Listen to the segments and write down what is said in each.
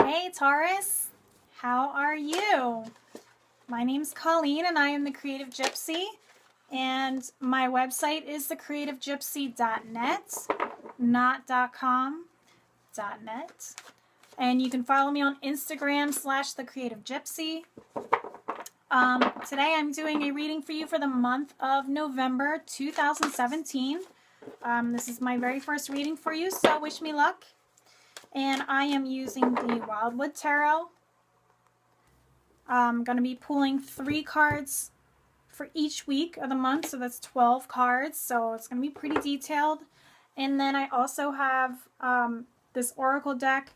Hey Taurus, how are you? My name's Colleen and I am the Creative Gypsy, and my website is thecreativegypsy.net, not .com, .net. And you can follow me on Instagram /thecreativegypsy. Today I'm doing a reading for you for the month of November 2017. This is my very first reading for you, so wish me luck. And I am using the Wildwood Tarot. I'm going to be pulling 3 cards for each week of the month, so that's 12 cards, so it's going to be pretty detailed. And then I also have this Oracle deck,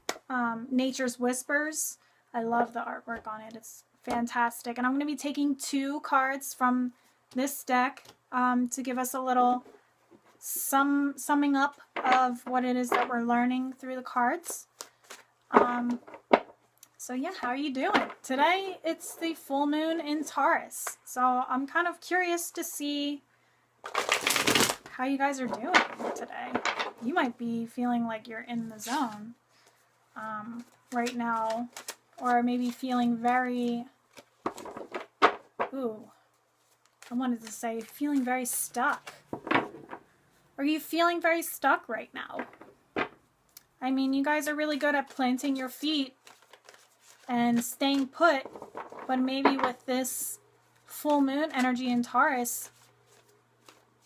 Nature's Whispers. I love the artwork on it. It's fantastic. And I'm going to be taking 2 cards from this deck to give us a little summing up of what it is that we're learning through the cards. So yeah, how are you doing? Today it's the full moon in Taurus, so I'm kind of curious to see how you guys are doing today. You might be feeling like you're in the zone right now, or maybe feeling very, I wanted to say feeling very stuck. Are you feeling very stuck right now? I mean, you guys are really good at planting your feet and staying put, but maybe with this full moon energy in Taurus,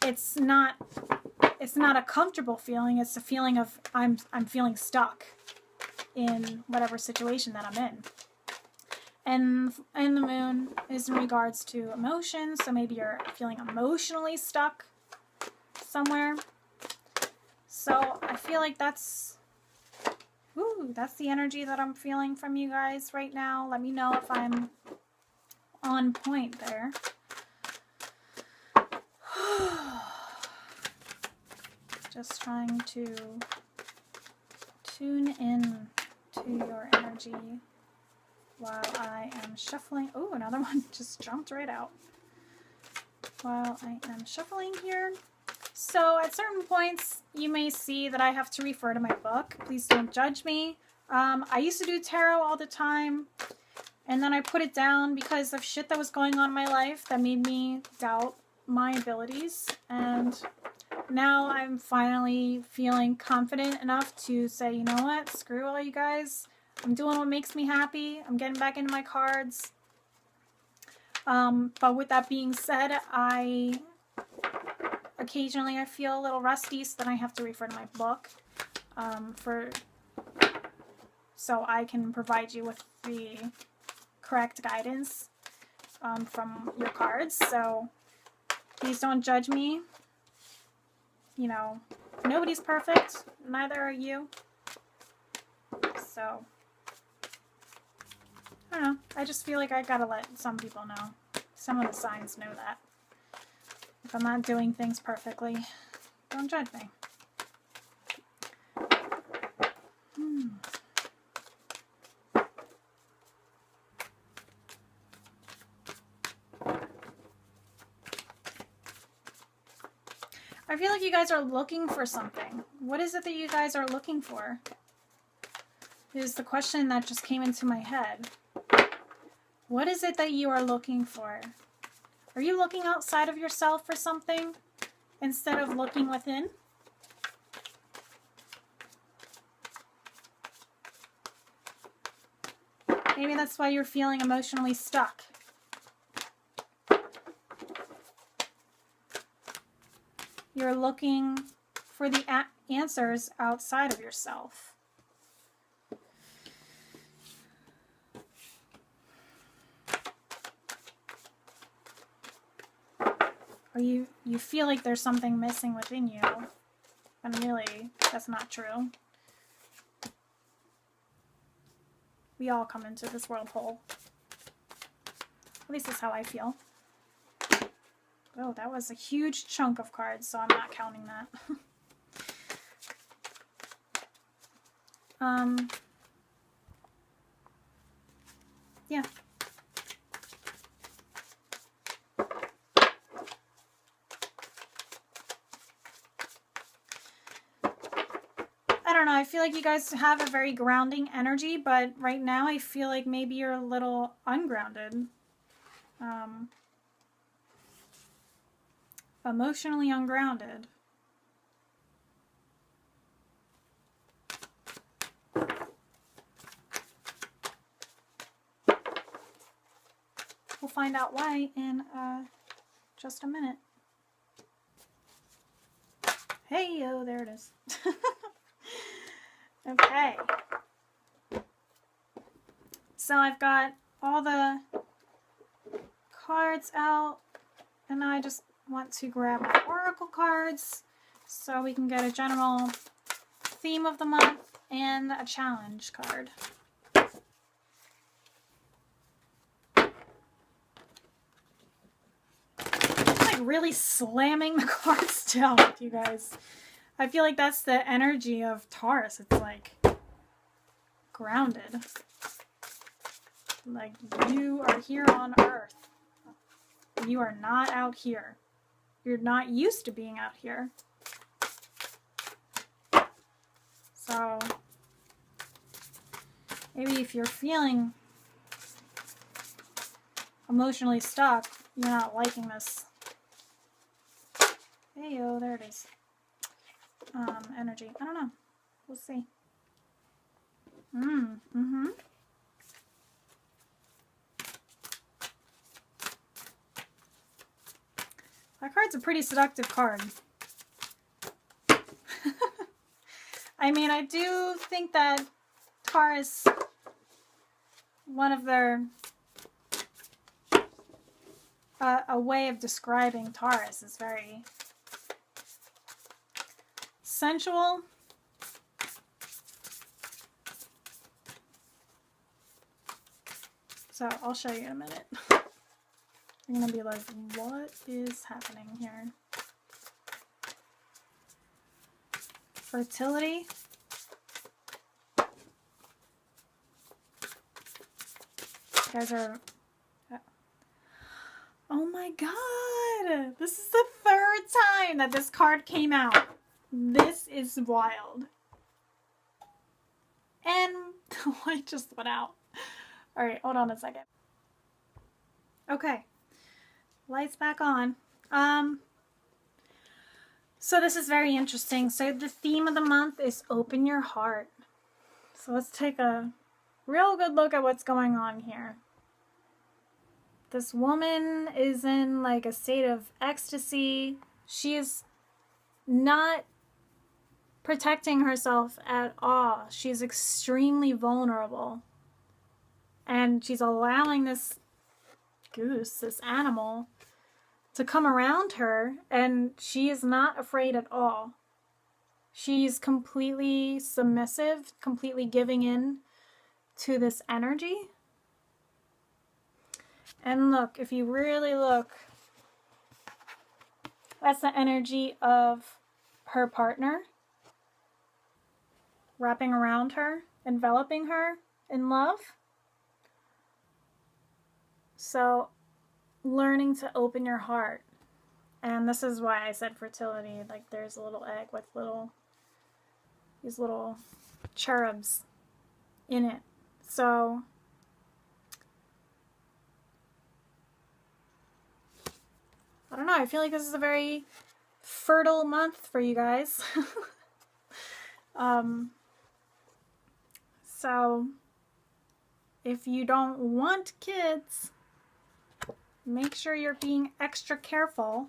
it's not a comfortable feeling. It's a feeling of I'm feeling stuck in whatever situation that I'm in. And the moon is in regards to emotions, so maybe you're feeling emotionally stuck somewhere. So I feel like that's the energy that I'm feeling from you guys right now. Let me know if I'm on point there. Just trying to tune in to your energy while I am shuffling. Oh, another one just jumped right out. While I am shuffling here. So at certain points, you may see that I have to refer to my book. Please don't judge me. I used to do tarot all the time, and then I put it down because of shit that was going on in my life that made me doubt my abilities. And now I'm finally feeling confident enough to say, you know what, screw all you guys. I'm doing what makes me happy. I'm getting back into my cards. But with that being said, occasionally I feel a little rusty, so then I have to refer to my book so I can provide you with the correct guidance from your cards. So please don't judge me. You know, nobody's perfect, neither are you. So I don't know. I just feel like I gotta let some people know. Some of the signs know that. If I'm not doing things perfectly, don't judge me. I feel like you guys are looking for something. What is it that you guys are looking for? Is the question that just came into my head. What is it that you are looking for? Are you looking outside of yourself for something instead of looking within? Maybe that's why you're feeling emotionally stuck. You're looking for the answers outside of yourself. Or you feel like there's something missing within you, and really, that's not true. We all come into this world whole. At least that's how I feel. Oh, that was a huge chunk of cards, so I'm not counting that. Yeah. I don't know, I feel like you guys have a very grounding energy, but right now I feel like maybe you're a little ungrounded. Emotionally ungrounded. We'll find out why in just a minute. Hey, oh, there it is. Okay. So I've got all the cards out, and I just want to grab my oracle cards so we can get a general theme of the month and a challenge card. Really slamming the cards down with you guys. I feel like that's the energy of Taurus. It's like grounded. Like you are here on Earth. You are not out here. You're not used to being out here. So maybe if you're feeling emotionally stuck, you're not liking this. Hey, oh, there it is. Energy. I don't know. We'll see. That card's a pretty seductive card. I mean, I do think that Taurus, one of their a way of describing Taurus is very sensual. So I'll show you in a minute. You're gonna be like, what is happening here? Fertility. You guys are... Oh my god! This is the third time that this card came out. This is wild. And the light just went out. Alright, hold on a second. Okay. Lights back on. So this is very interesting. So the theme of the month is open your heart. So let's take a real good look at what's going on here. This woman is in like a state of ecstasy. She is not protecting herself at all. She's extremely vulnerable. And she's allowing this goose, this animal, to come around her, and she is not afraid at all. She's completely submissive, completely giving in to this energy. And look, if you really look, that's the energy of her partner wrapping around her, enveloping her in love. So, learning to open your heart. And this is why I said fertility. Like, there's a little egg with these little cherubs in it. So, I don't know. I feel like this is a very fertile month for you guys. So, if you don't want kids, make sure you're being extra careful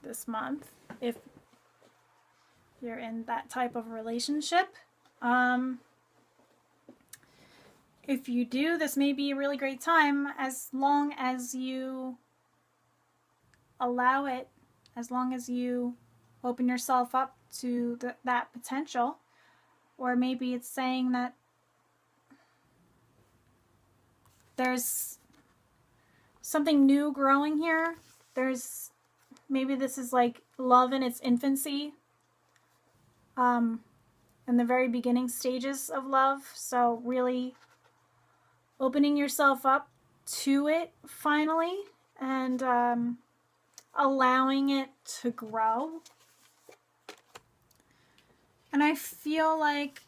this month if you're in that type of relationship. If you do, this may be a really great time as long as you allow it, as long as you open yourself up to that potential. Or maybe it's saying that there's something new growing here. Maybe this is like love in its infancy, in the very beginning stages of love. So really opening yourself up to it finally, and allowing it to grow. And I feel like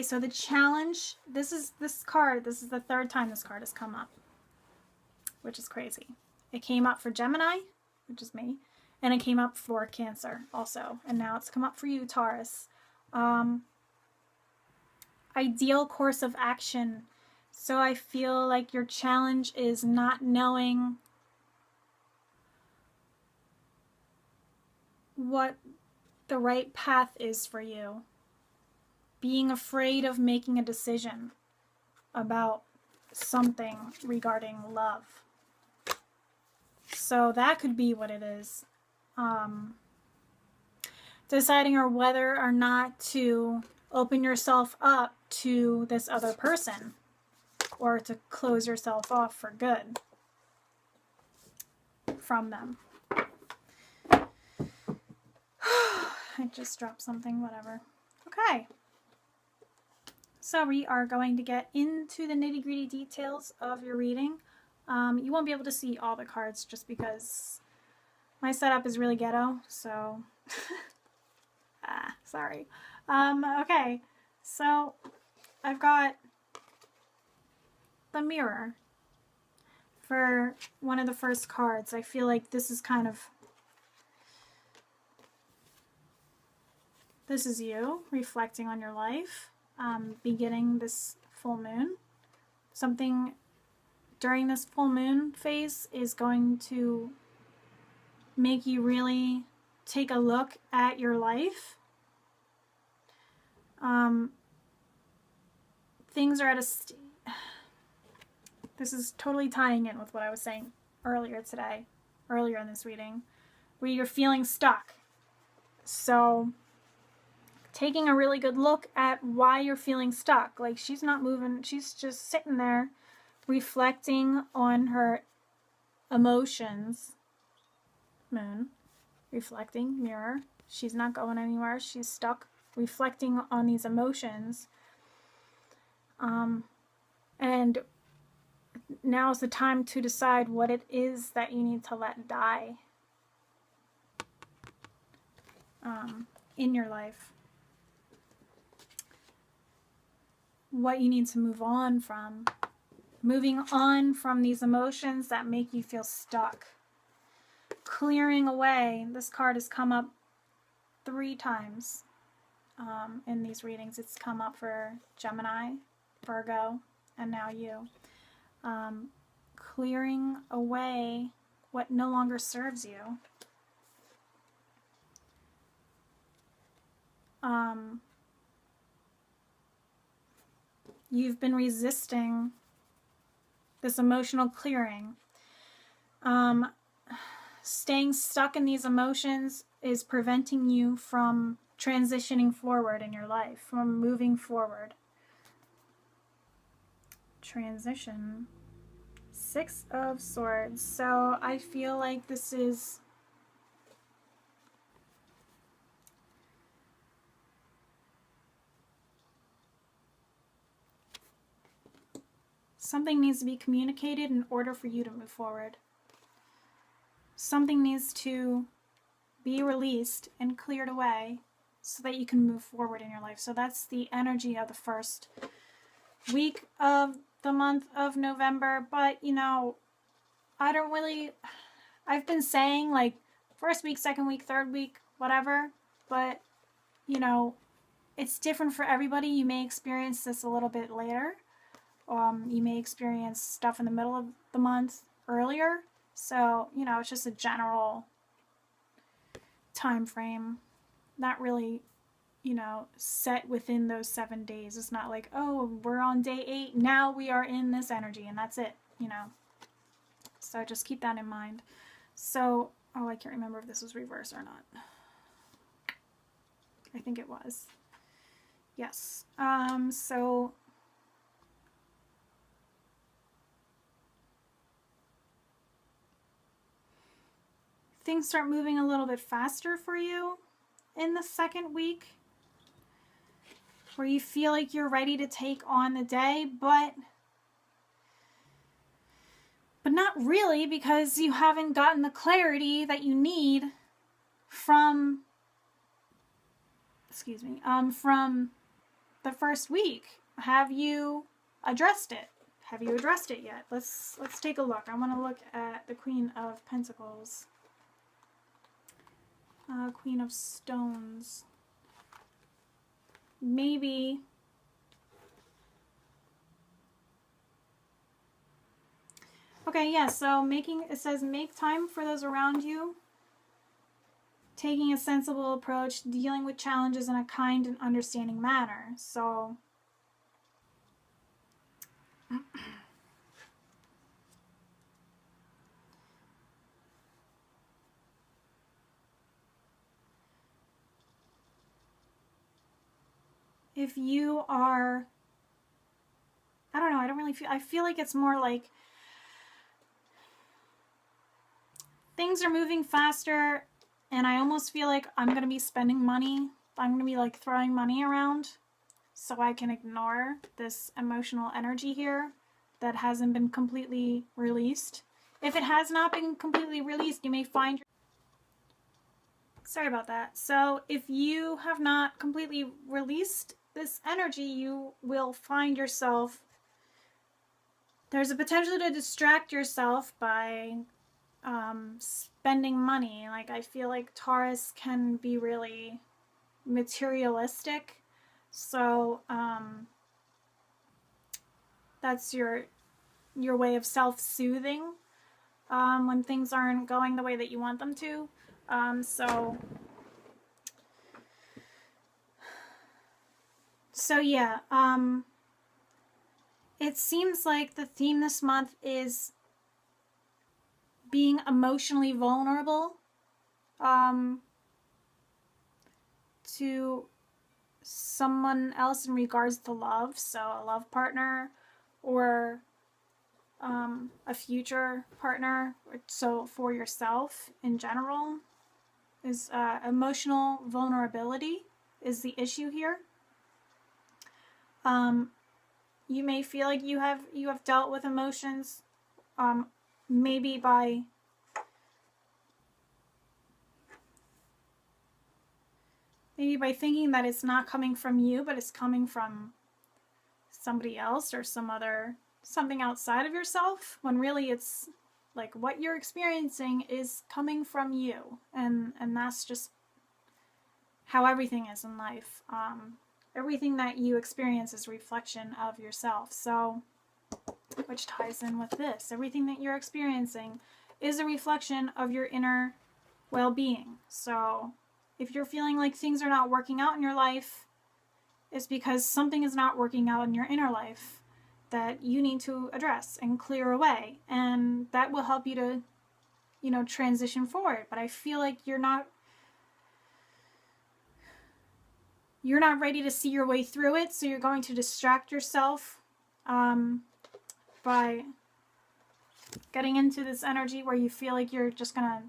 so the challenge, this is the third time this card has come up, which is crazy. It came up for Gemini, which is me, and it came up for Cancer also, and now it's come up for you, Taurus. Ideal course of action. So I feel like your challenge is not knowing what the right path is for you. Being afraid of making a decision about something regarding love. So that could be what it is. Deciding or whether or not to open yourself up to this other person or to close yourself off for good from them. I just dropped something, whatever. Okay. So we are going to get into the nitty-gritty details of your reading. You won't be able to see all the cards just because my setup is really ghetto, so sorry. Okay, so I've got the Mirror for one of the first cards. I feel like this is kind of, this is you reflecting on your life, beginning this full moon. Something during this full moon phase is going to make you really take a look at your life. Things are at a this is totally tying in with what I was saying earlier in this reading, where you're feeling stuck. So taking a really good look at why you're feeling stuck. Like, she's not moving, she's just sitting there reflecting on her emotions. Moon, reflecting, mirror. She's not going anywhere. She's stuck, reflecting on these emotions. And now's the time to decide what it is that you need to let die in your life. What you need to move on from. Moving on from these emotions that make you feel stuck. Clearing away. This card has come up 3 times in these readings. It's come up for Gemini, Virgo, and now you. Clearing away what no longer serves you. You've been resisting this emotional clearing. Staying stuck in these emotions is preventing you from transitioning forward in your life, from moving forward. Transition. 6 of Swords. So I feel like this is something needs to be communicated in order for you to move forward. Something needs to be released and cleared away so that you can move forward in your life. So that's the energy of the first week of the month of November. But, you know, I've been saying like first week, second week, third week, whatever. But, you know, it's different for everybody. You may experience this a little bit later. You may experience stuff in the middle of the month earlier. So, you know, it's just a general time frame. Not really, you know, set within those 7 days. It's not like, oh, we're on day 8. Now we are in this energy and that's it, you know. So just keep that in mind. So, oh, I can't remember if this was reverse or not. I think it was. Yes. So things start moving a little bit faster for you in the second week, where you feel like you're ready to take on the day, but not really, because you haven't gotten the clarity that you need from excuse me, from the first week. Have you addressed it? Have you addressed it yet? Let's take a look. I want to look at the Queen of Pentacles. Queen of Stones. Maybe. Okay, yeah, so it says make time for those around you. Taking a sensible approach, dealing with challenges in a kind and understanding manner. So if you are, I don't know, I feel like it's more like things are moving faster, and I almost feel like I'm going to be spending money. I'm going to be like throwing money around so I can ignore this emotional energy here that hasn't been completely released. If it has not been completely released, you may find... Sorry about that. So if you have not completely released this energy, you will find yourself... There's a potential to distract yourself by spending money. Like, I feel like Taurus can be really materialistic. So that's your way of self-soothing when things aren't going the way that you want them to. So yeah, it seems like the theme this month is being emotionally vulnerable to someone else in regards to love. So a love partner or a future partner. So for yourself in general is emotional vulnerability is the issue here. You may feel like you have dealt with emotions, maybe by thinking that it's not coming from you, but it's coming from somebody else or something outside of yourself, when really it's like what you're experiencing is coming from you, and that's just how everything is in life. Everything that you experience is a reflection of yourself. So, which ties in with this. Everything that you're experiencing is a reflection of your inner well-being. So, if you're feeling like things are not working out in your life, it's because something is not working out in your inner life that you need to address and clear away. And that will help you to, transition forward. But I feel like you're not ready to see your way through it, so you're going to distract yourself by getting into this energy where you feel like you're just going to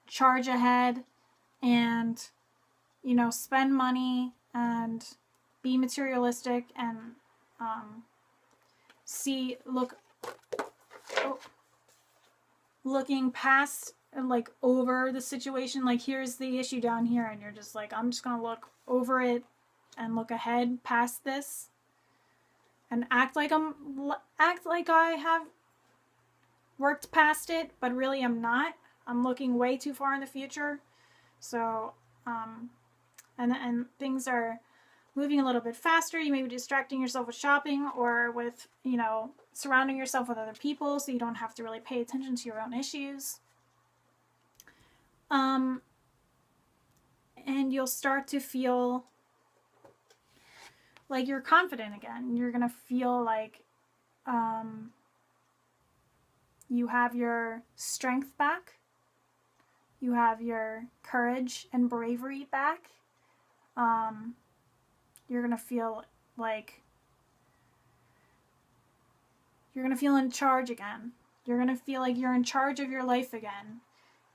charge ahead and, spend money and be materialistic and looking past and like over the situation. Like, here's the issue down here, and you're just like, I'm just going to look over it and look ahead past this and act like I have worked past it, but really I'm not. I'm looking way too far in the future. So and things are moving a little bit faster. You may be distracting yourself with shopping or with, surrounding yourself with other people, so you don't have to really pay attention to your own issues. And you'll start to feel like you're confident again. You're going to feel like you have your strength back. You have your courage and bravery back. You're going to feel like you're going to feel in charge again. You're going to feel like you're in charge of your life again.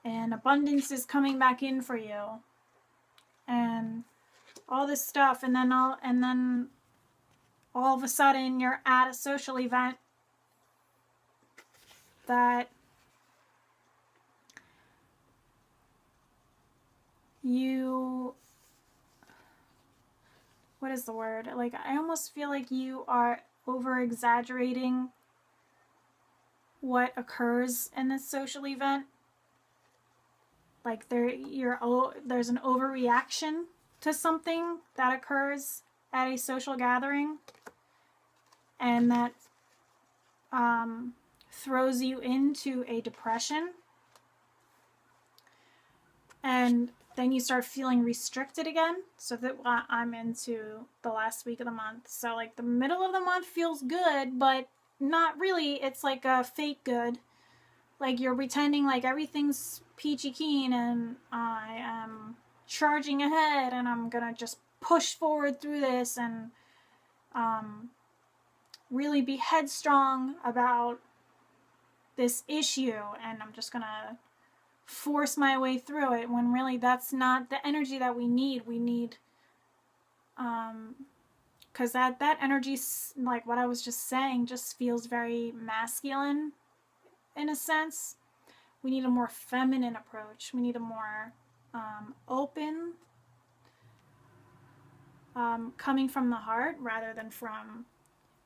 And abundance is coming back in for you. And all this stuff, and then all of a sudden you're at a social event that you what is the word? Like, I almost feel like you are over exaggerating what occurs in this social event. Like there's an overreaction to something that occurs at a social gathering, and that throws you into a depression, and then you start feeling restricted again. So that I'm into the last week of the month, so like the middle of the month feels good, but not really. It's like a fake good. Like you're pretending like everything's peachy keen and I am charging ahead and I'm gonna just push forward through this and really be headstrong about this issue, and I'm just gonna force my way through it, when really that's not the energy that we need. We need, because that energy, like what I was just saying, just feels very masculine in a sense. We need a more feminine approach. We need a more open, coming from the heart rather than from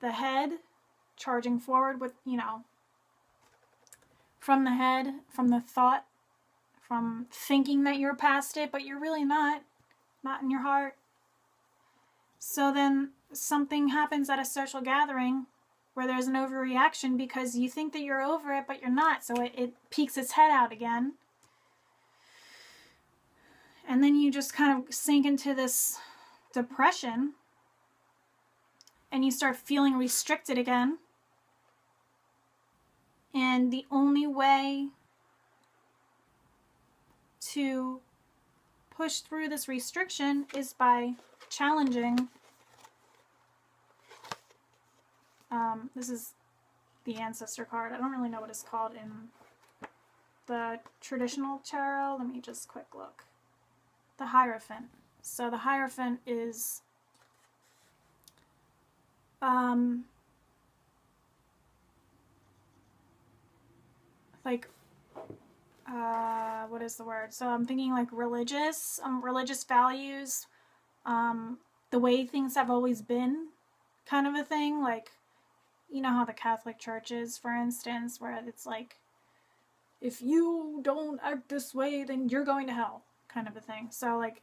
the head, charging forward with, from the head, from the thought, from thinking that you're past it, but you're really not in your heart. So then something happens at a social gathering where there's an overreaction because you think that you're over it, but you're not. So it peeks its head out again. And then you just kind of sink into this depression and you start feeling restricted again. And the only way to push through this restriction is by challenging. This is the ancestor card. I don't really know what it's called in the traditional tarot. Let me just quick look. The Hierophant. So the Hierophant is like what is the word? So I'm thinking like religious values, the way things have always been, kind of a thing. Like, you know how the Catholic Church is, for instance, where it's like, if you don't act this way, then you're going to hell, kind of a thing. So like,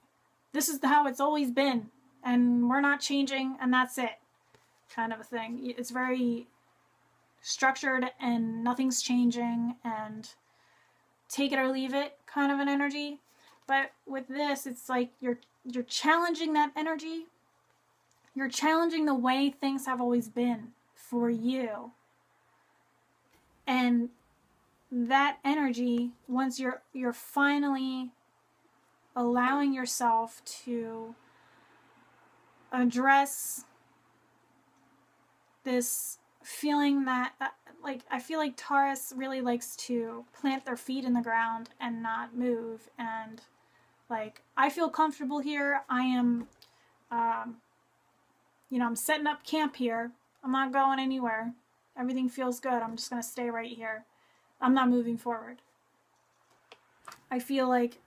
this is how it's always been, and we're not changing, and that's it, kind of a thing. It's very structured, and nothing's changing, and take it or leave it, kind of an energy. But with this, it's like you're challenging that energy. You're challenging the way things have always been for you. And that energy, once you're finally allowing yourself to address this feeling that, like, I feel like Taurus really likes to plant their feet in the ground and not move. And like, I feel comfortable here. I am, I'm setting up camp here. I'm not going anywhere. Everything feels good. I'm just going to stay right here. I'm not moving forward. I feel like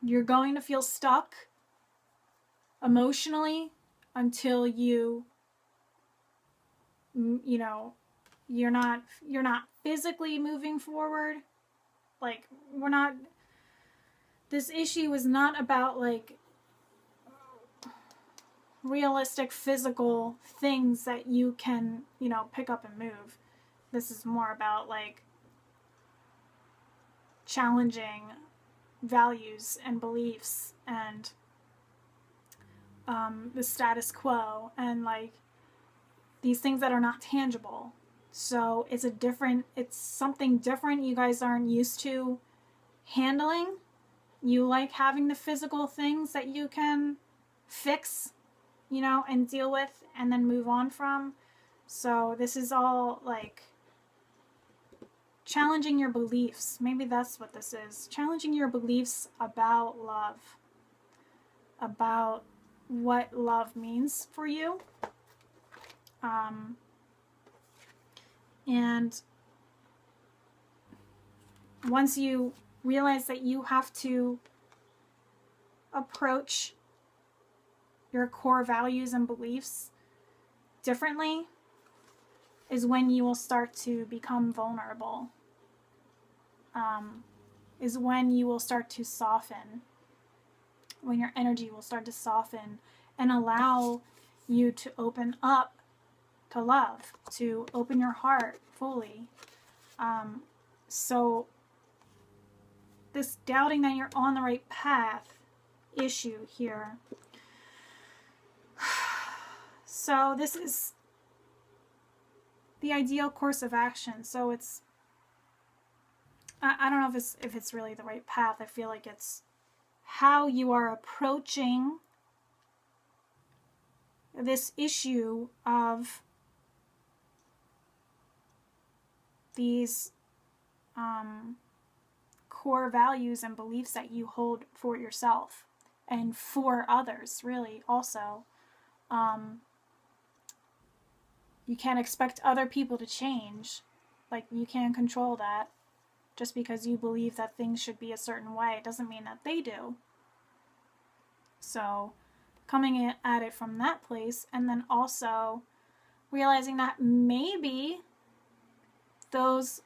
you're going to feel stuck emotionally until you're not physically moving forward. Like, this issue is not about like realistic physical things that you can, pick up and move. This is more about like challenging values and beliefs and the status quo and like these things that are not tangible. So it's something different you guys aren't used to handling. You like having the physical things that you can fix, and deal with and then move on from. So this is all like challenging your beliefs. Maybe that's what this is. Challenging your beliefs about love. About what love means for you. And once you realize that you have to approach your core values and beliefs differently is when you will start to become vulnerable. Is when you will start to soften, when your energy will start to soften and allow you to open up to love, to open your heart fully. So this doubting that you're on the right path issue here. So this is the ideal course of action. So it's, I don't know if it's really the right path. I feel like it's how you are approaching this issue of these core values and beliefs that you hold for yourself and for others, really, also. You can't expect other people to change. Like, you can't control that. Just because you believe that things should be a certain way, it doesn't mean that they do. So, coming at it from that place, and then also realizing that maybe those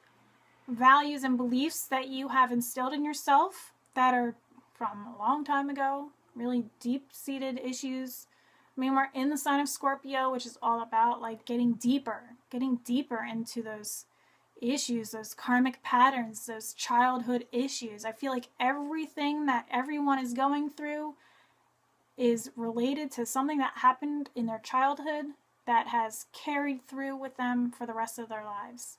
values and beliefs that you have instilled in yourself that are from a long time ago, really deep-seated issues. I mean, we're in the sign of Scorpio, which is all about like getting deeper into those issues, those karmic patterns, those childhood issues. I feel like everything that everyone is going through is related to something that happened in their childhood that has carried through with them for the rest of their lives.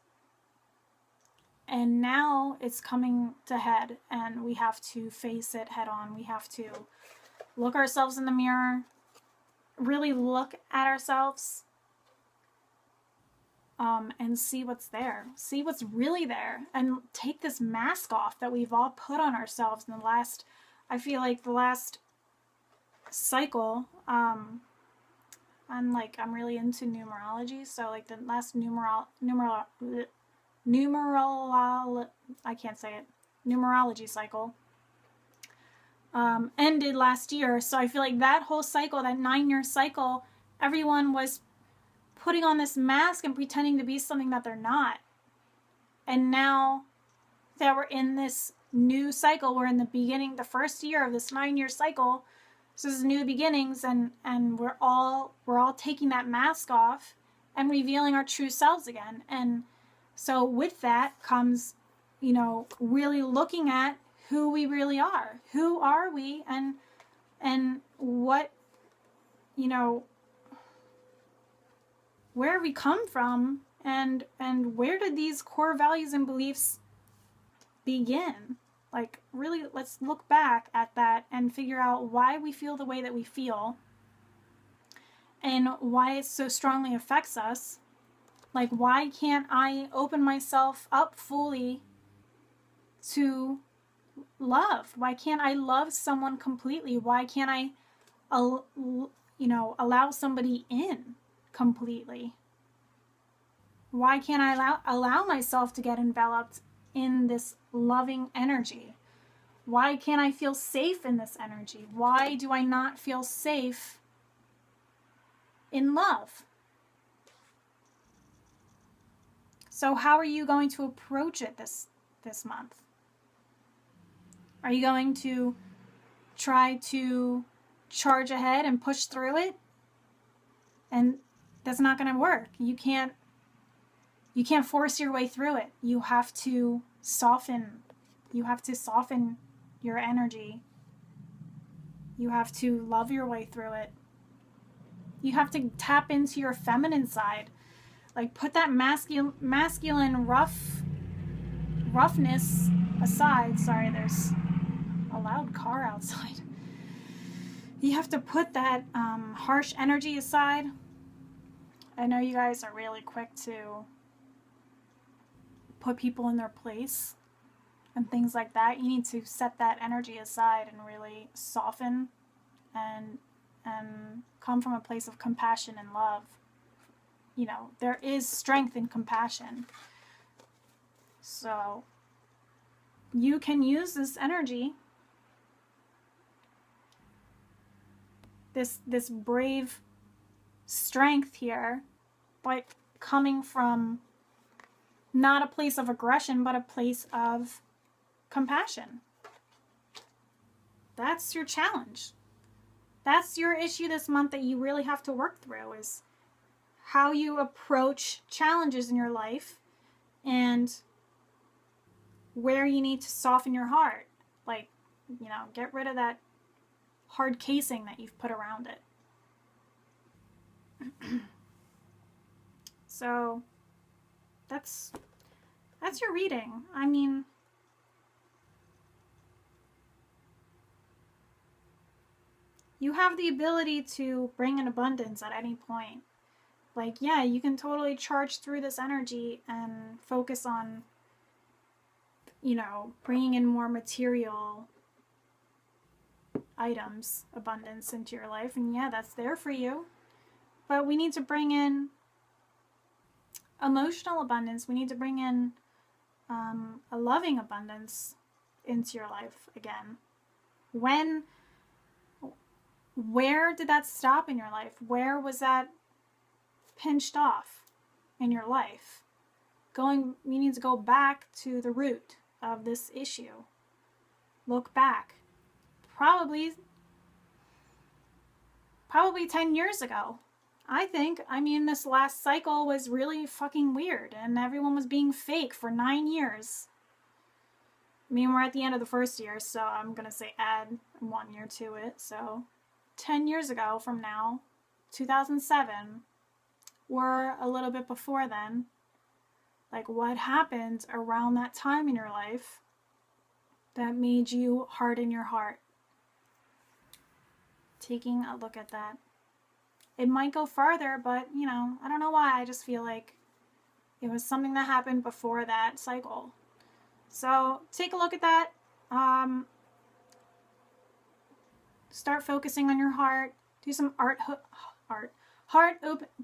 And now it's coming to head, and we have to face it head on. We have to look ourselves in the mirror, really look at ourselves, and see what's there. See what's really there, and take this mask off that we've all put on ourselves in the last, I feel like the last cycle. I'm really into numerology, so like the last numerology cycle ended last year. So I feel like that whole cycle, that 9-year cycle, everyone was putting on this mask and pretending to be something that they're not. And now that we're in this new cycle, we're in the beginning, the first year of this 9-year cycle. So this is new beginnings, and we're all taking that mask off and revealing our true selves again. And so with that comes, really looking at who we really are. Who are we, and what, where we come from, and where did these core values and beliefs begin? Like, really, let's look back at that and figure out why we feel the way that we feel and why it so strongly affects us. Like, why can't I open myself up fully to love? Why can't I love someone completely? Why can't I, allow somebody in completely? Why can't I allow myself to get enveloped in this loving energy? Why can't I feel safe in this energy? Why do I not feel safe in love? So how are you going to approach it this month? Are you going to try to charge ahead and push through it? And that's not going to work. You can't force your way through it. You have to soften. You have to soften your energy. You have to love your way through it. You have to tap into your feminine side. Like, put that masculine roughness aside. Sorry, there's a loud car outside. You have to put that harsh energy aside. I know you guys are really quick to put people in their place and things like that. You need to set that energy aside and really soften and come from a place of compassion and love. There is strength in compassion. So you can use this energy this brave strength here, but coming from not a place of aggression, but a place of compassion. That's your challenge. That's your issue this month that you really have to work through, is how you approach challenges in your life and where you need to soften your heart. Like, you know, get rid of that hard casing that you've put around it. So that's your reading. I mean, you have the ability to bring in abundance at any point. Like, yeah, you can totally charge through this energy and focus on, you know, bringing in more material items, abundance into your life. And yeah, that's there for you. But we need to bring in emotional abundance. We need to bring in a loving abundance into your life again. Where did that stop in your life? Where was that pinched off in your life? You need to go back to the root of this issue. Look back. Probably 10 years ago. I mean, this last cycle was really fucking weird, and everyone was being fake for 9 years. I mean, we're at the end of the first year, so I'm going to say add 1 year to it. So 10 years ago from now, 2007, or a little bit before then, like, what happened around that time in your life that made you harden your heart? Taking a look at that. It might go farther, but, you know, I don't know why. I just feel like it was something that happened before that cycle. So take a look at that. Start focusing on your heart. Do some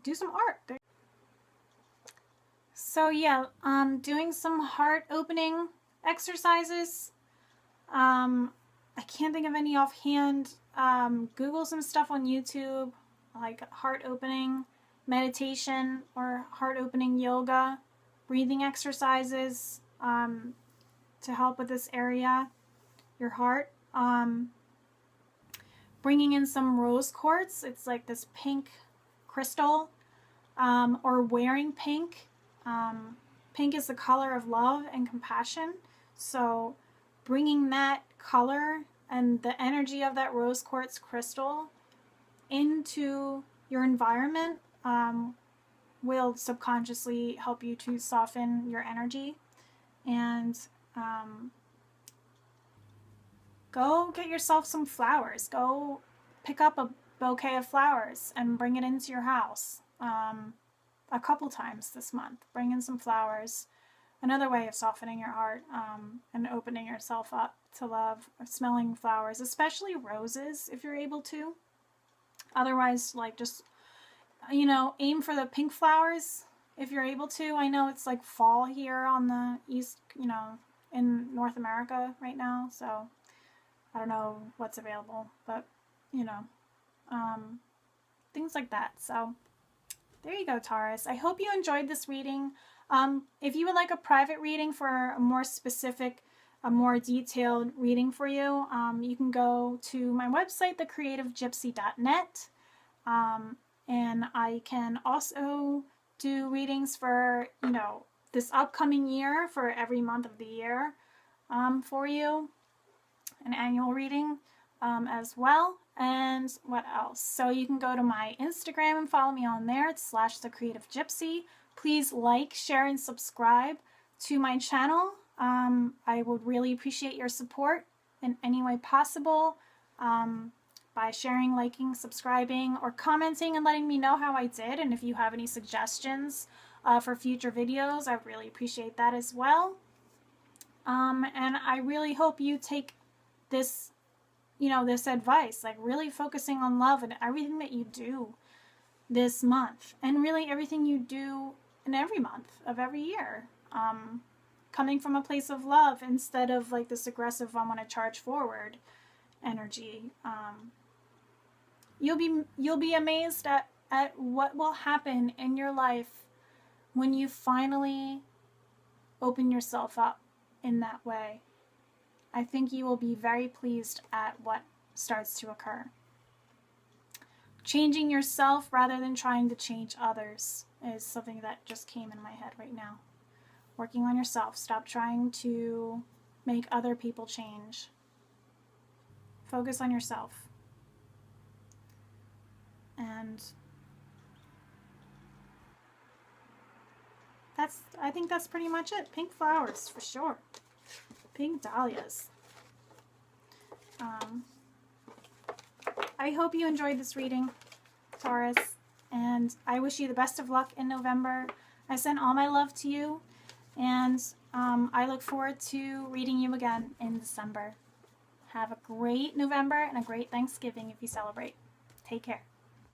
do some art. So yeah, doing some heart opening exercises. I can't think of any offhand. Google some stuff on YouTube, like heart opening meditation or heart opening yoga, breathing exercises to help with this area, your heart. Bringing in some rose quartz. It's like this pink crystal, or wearing pink. Pink is the color of love and compassion. So bringing that color and the energy of that rose quartz crystal into your environment will subconsciously help you to soften your energy. And go get yourself some flowers. Go pick up a bouquet of flowers and bring it into your house a couple times this month. Bring in some flowers. Another way of softening your heart and opening yourself up to love, smelling flowers, especially roses if you're able to. Otherwise, like, just, you know, aim for the pink flowers if you're able to. I know it's like fall here on the east, you know, in North America right now, so I don't know what's available, but, you know, things like that. So there you go, Taurus. I hope you enjoyed this reading. If you would like a private reading for a more specific, a more detailed reading for you, you can go to my website, thecreativegypsy.net, and I can also do readings for, you know, this upcoming year, for every month of the year for you, an annual reading as well. And what else? So you can go to my Instagram and follow me on there. It's /thecreativegypsy. Please like, share, and subscribe to my channel. I would really appreciate your support in any way possible, by sharing, liking, subscribing, or commenting and letting me know how I did. And if you have any suggestions for future videos, I really appreciate that as well. And I really hope you take this, you know, this advice, like really focusing on love in everything that you do this month, and really everything you do in every month of every year. Coming from a place of love instead of like this aggressive, I want to charge forward energy. You'll be amazed at what will happen in your life when you finally open yourself up in that way. I think you will be very pleased at what starts to occur. Changing yourself rather than trying to change others is something that just came in my head right now. Working on yourself. Stop trying to make other people change. Focus on yourself. And I think that's pretty much it. Pink flowers, for sure. Pink dahlias. I hope you enjoyed this reading, Taurus, and I wish you the best of luck in November. I send all my love to you, and I look forward to reading you again in December. Have a great November and a great Thanksgiving if you celebrate. Take care.